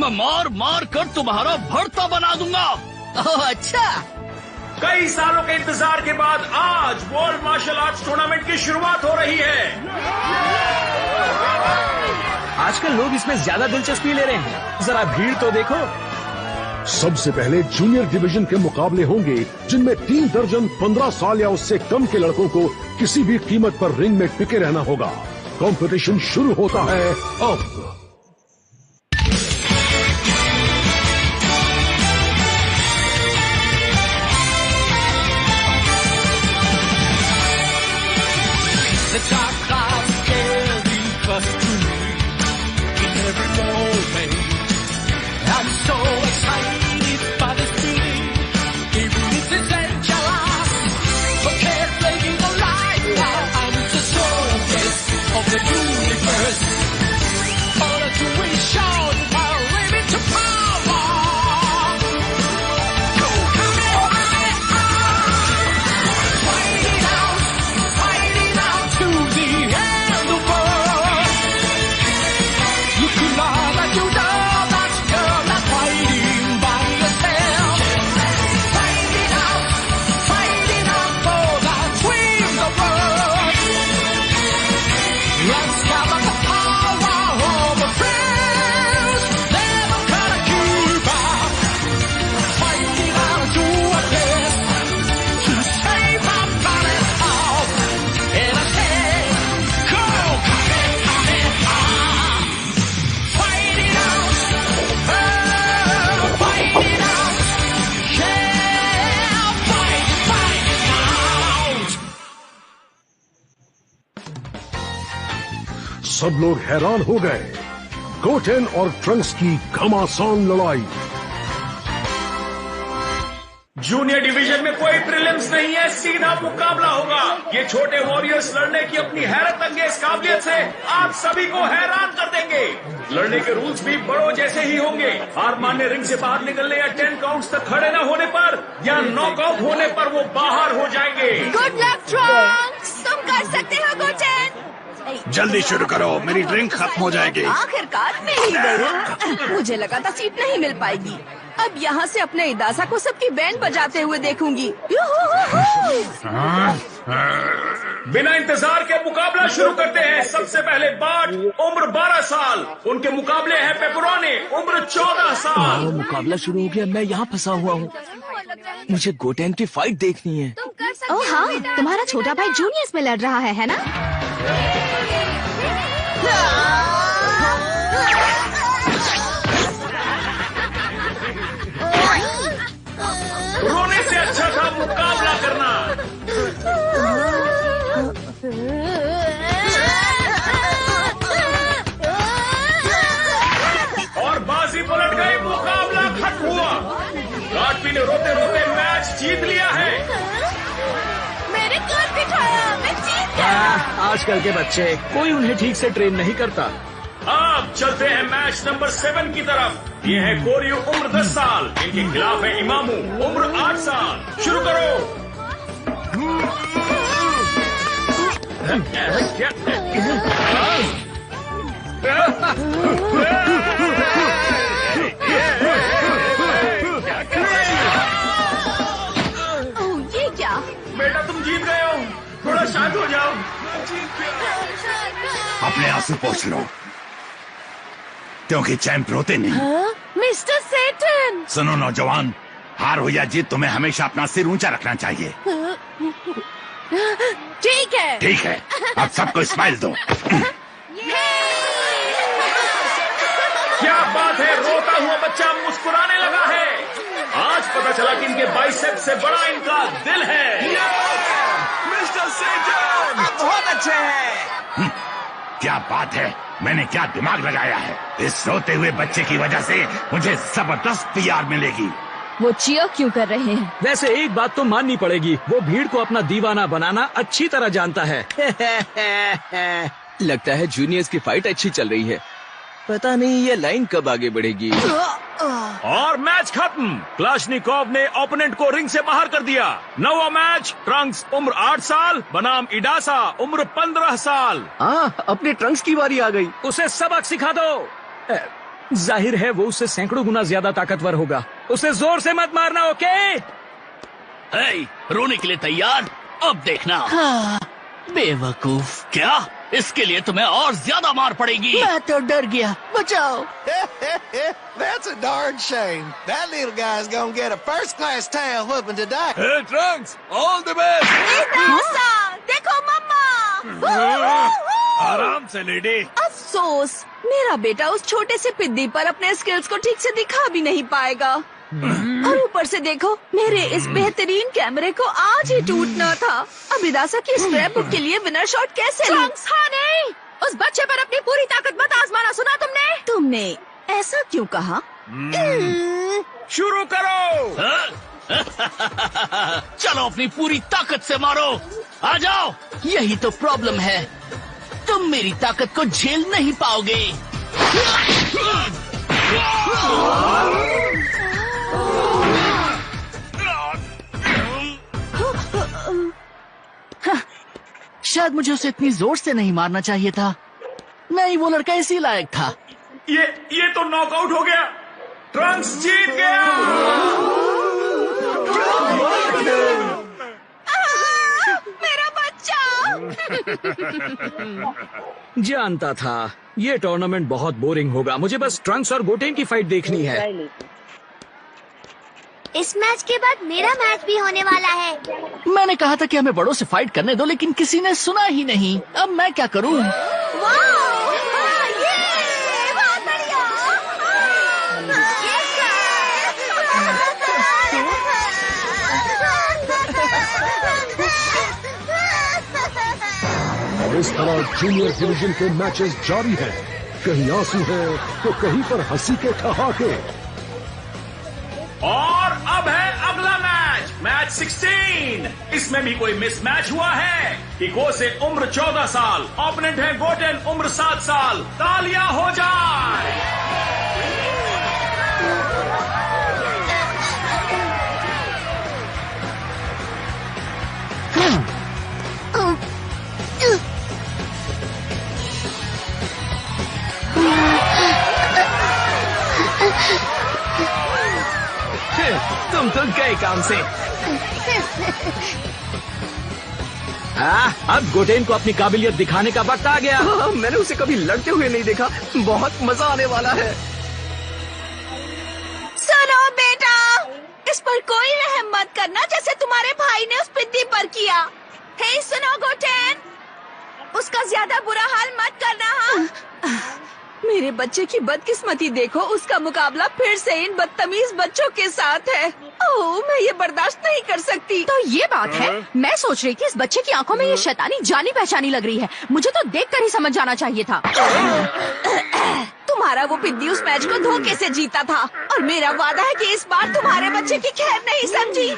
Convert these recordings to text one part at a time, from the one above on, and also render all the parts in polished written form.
मैं मार मार कर तुम्हारा भरता बना दूंगा। ओह अच्छा। कई सालों के इंतजार के बाद आज वर्ल्ड मार्शल आर्ट्स टूर्नामेंट की शुरुआत हो रही है। आजकल लोग इसमें ज्यादा दिलचस्पी ले रहे हैं, जरा भीड़ तो देखो। सबसे पहले जूनियर डिवीजन के मुकाबले होंगे, जिनमें 3 दर्जन 15 साल या उससे कम के लड़कों को किसी भी कीमत पर रिंग में टिके रहना होगा। कंपटीशन शुरू होता है अब। सब लोग हैरान हो गए। गोटेन और ट्रंक्स की घमासान लड़ाई। जूनियर डिवीजन में कोई प्रीलिम्स नहीं है, सीधा मुकाबला होगा। ये छोटे वॉरियर्स लड़ने की अपनी हैरत अंगेज काबिलियत से आप सभी को हैरान कर देंगे। लड़ने के रूल्स भी बड़ों जैसे ही होंगे। हार मानने, रिंग से बाहर निकलने या 10 काउंट्स तक खड़े न होने पर या नॉकआउट होने पर वो बाहर हो जाएंगे। गुड लक ट्रंक्स, तुम कर सकते हो गोटेन। जल्दी शुरू करो, मेरी ड्रिंक खत्म हो जाएगी। आखिरकार मिल ही गई। मुझे लगा था सीट नहीं मिल पाएगी। अब यहाँ से अपने इदासा को सबकी बैंड बजाते हुए देखूंगी। बिना इंतजार के मुकाबला शुरू करते हैं। सबसे पहले बाट, उम्र 12 साल। उनके मुकाबले हैं पेपरोने, उम्र 14 साल। मुकाबला शुरू हो गया, मैं यहाँ फंसा हुआ हूँ। मुझे गोटेन की फाइट देखनी है। ओह हाँ, तुम्हारा छोटा भाई जूनियर्स में लड़ रहा है ना? रोने से अच्छा था मुकाबला करना। और बाजी पलट गई, मुकाबला खत्म हुआ। गाटवी ने रोते रोते मैच जीत लिया है। मेरे घर बिठाया, मैं जीत गया। आजकल के बच्चे, कोई उन्हें ठीक से ट्रेन नहीं करता। अब चलते हैं मैच नंबर 7 की तरफ। ये है कोरियो, उम्र 10 साल। इनके खिलाफ है इमामू, उम्र 8 साल। शुरू करो। ओह ये क्या? बेटा तुम जीत गए हो, थोड़ा शांत हो जाओ। अपने आंसू पोंछ लो, क्योंकि चैंप रोते नहीं। मिस्टर सेटन। सुनो नौजवान, हार हो या जीत, तुम्हें हमेशा अपना सिर ऊंचा रखना चाहिए। ठीक है। ठीक है, अब सबको स्माइल दो। क्या बात है, रोता हुआ बच्चा मुस्कुराने लगा है। आज पता चला कि इनके बाइसेप से बड़ा इनका दिल है। मिस्टर सेटन, आप बहुत अच्छे हैं। क्या बात है, मैंने क्या दिमाग लगाया है। इस रोते हुए बच्चे की वजह से मुझे जबरदस्त पीआर मिलेगी। वो चीयर क्यों कर रहे हैं? वैसे एक बात तो माननी पड़ेगी, वो भीड़ को अपना दीवाना बनाना अच्छी तरह जानता है। लगता है जूनियर्स की फाइट अच्छी चल रही है। पता नहीं ये लाइन कब आगे बढ़ेगी। और मैच खत्म। क्लाशनिकोव ने ओपोनेंट को रिंग से बाहर कर दिया। नवा मैच, ट्रंक्स उम्र 8 साल बनाम इडासा उम्र 15 साल। हाँ, अपने ट्रंक्स की बारी आ गई। उसे सबक सिखा दो। जाहिर है वो उससे सैकड़ों गुना ज्यादा ताकतवर होगा। उसे जोर से मत मारना, ओके? हे, रोने के लिए तैयार? अब देखना। हाँ, बेवकूफ। क्या? इसके लिए तुम्हें और ज्यादा मार पड़ेगी। मैं तो डर गया, बचाओ। That's a darn shame. That little guy's gonna get a first-class tail whooping today. Hey, Trunks, all the best. देखो मम्मा। आराम से लेडी। अफसोस, मेरा बेटा उस छोटे से पिद्दी पर अपने स्किल्स को ठीक से दिखा भी नहीं पाएगा। और ऊपर से देखो, मेरे इस बेहतरीन कैमरे को आज ही टूटना था। अब इदासा की स्क्रैप बुक के लिए विनर शॉट कैसे लूं? हाँ नहीं, उस बच्चे पर अपनी पूरी ताकत मत आजमाना, सुना तुमने? तुमने ऐसा क्यों कहा? शुरू करो। चलो अपनी पूरी ताकत से मारो। आ जाओ। यही तो प्रॉब्लम है, तुम मेरी ताकत को झेल नहीं पाओगे। शायद मुझे उसे इतनी जोर से नहीं मारना चाहिए था। नहीं, वो लड़का इसी लायक था। ये तो नॉकआउट हो गया। ट्रंक्स जीत गया। मेरा बच्चा। जानता था ये टूर्नामेंट बहुत बोरिंग होगा। मुझे बस ट्रंक्स और गोटेन की फाइट देखनी है। इस मैच के बाद मेरा मैच भी होने वाला है। मैंने कहा था कि हमें बड़ों से फाइट करने दो, लेकिन किसी ने सुना ही नहीं। अब मैं क्या करूं? बहुत बढ़िया। इस तरह जूनियर डिवीजन के मैचेस जारी हैं। कहीं आंसू है तो कहीं पर हंसी के ठहाके। और अब है अगला मैच, मैच 16। इसमें भी कोई मिस मैच हुआ है। इको से उम्र 14 साल, ओपोनेंट है गोटेन उम्र 7 साल। तालियां हो जाए। तुम तो गए काम से। अब गोटेन को अपनी काबिलियत दिखाने का वक्त आ गया। मैंने उसे कभी लड़ते हुए नहीं देखा। बहुत मजा आने वाला है। सुनो बेटा, इस पर कोई रहम मत करना जैसे तुम्हारे भाई ने उस पिद्दी पर किया। हे सुनो गोटेन, उसका ज्यादा बुरा हाल मत करना। हाँ? मेरे बच्चे की बदकिस्मती देखो, उसका मुकाबला फिर से इन बदतमीज बच्चों के साथ है। ओह, मैं ये बर्दाश्त नहीं कर सकती। तो ये बात है, मैं सोच रही थी इस बच्चे की आंखों में ये शैतानी जानी पहचानी लग रही है। मुझे तो देखकर ही समझ जाना चाहिए था। तुम्हारा वो पिद्दी उस मैच को धोखे से जीता था, और मेरा वादा है कि इस बार तुम्हारे बच्चे की खैर नहीं समझी।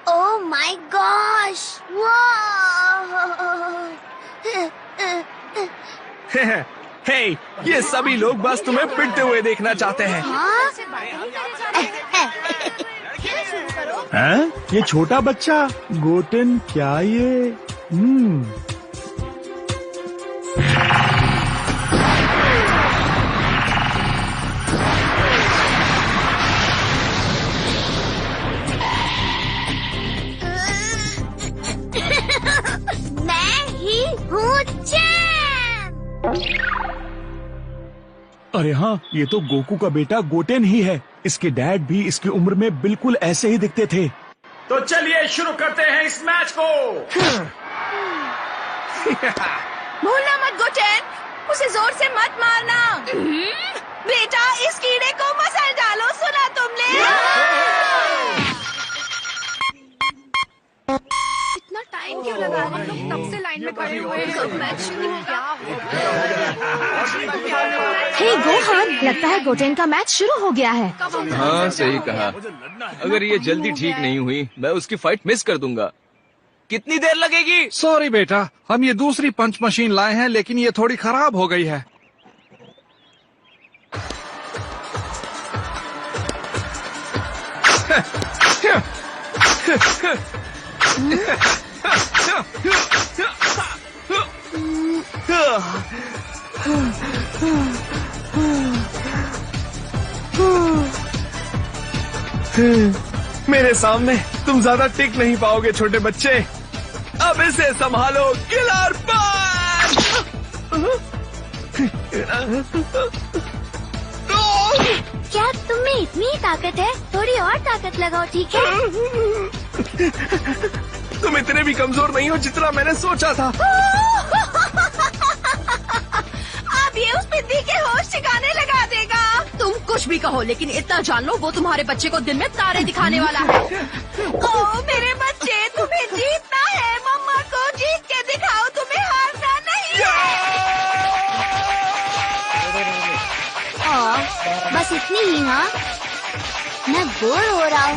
ओह माय गॉश, हे, ये सभी लोग बस तुम्हें पिटते हुए देखना चाहते हैं। हैं? ये छोटा बच्चा गोटेन, क्या ये? मैं ही हूँ चैंप। अरे हाँ, ये तो गोकू का बेटा गोटेन ही है। इसके डैड भी इसकी उम्र में बिल्कुल ऐसे ही दिखते थे। तो चलिए शुरू करते हैं इस मैच को। भूलना मत गोटेन, उसे जोर से मत मारना। बेटा, इस कीड़े को मसल डालो, सुना तुमने? इतना टाइम क्यों लगा? हम लोग तब से लाइन में खड़े हुए हैं। मैच शुरू क्या हो हे गोहान, लगता है गोटेन का मैच शुरू हो गया है। हाँ, सही कहा। अगर ये जल्दी ठीक नहीं हुई, मैं उसकी फाइट मिस कर दूंगा। कितनी देर लगेगी? सॉरी बेटा, हम ये दूसरी पंच मशीन लाए हैं, लेकिन ये थोड़ी खराब हो गई है। मेरे सामने तुम ज्यादा टिक नहीं पाओगे छोटे बच्चे। अब इसे संभालो, किलर पंच। क्या तुम में इतनी ही ताकत है? थोड़ी और ताकत लगाओ, ठीक है? तुम इतने भी कमजोर नहीं हो जितना मैंने सोचा था। अब ये उस बिंदी के होश ठिकाने लगा देगा। तुम कुछ भी कहो, लेकिन इतना जान लो वो तुम्हारे बच्चे को दिन में तारे दिखाने वाला है। ओ मेरे बच्चे, तुम्हें जीतना है। मम्मा को जीत के दिखाओ, तुम्हें हारना नहीं है। बस इतनी ही, हाँ? मैं बोर हो रहा हूँ।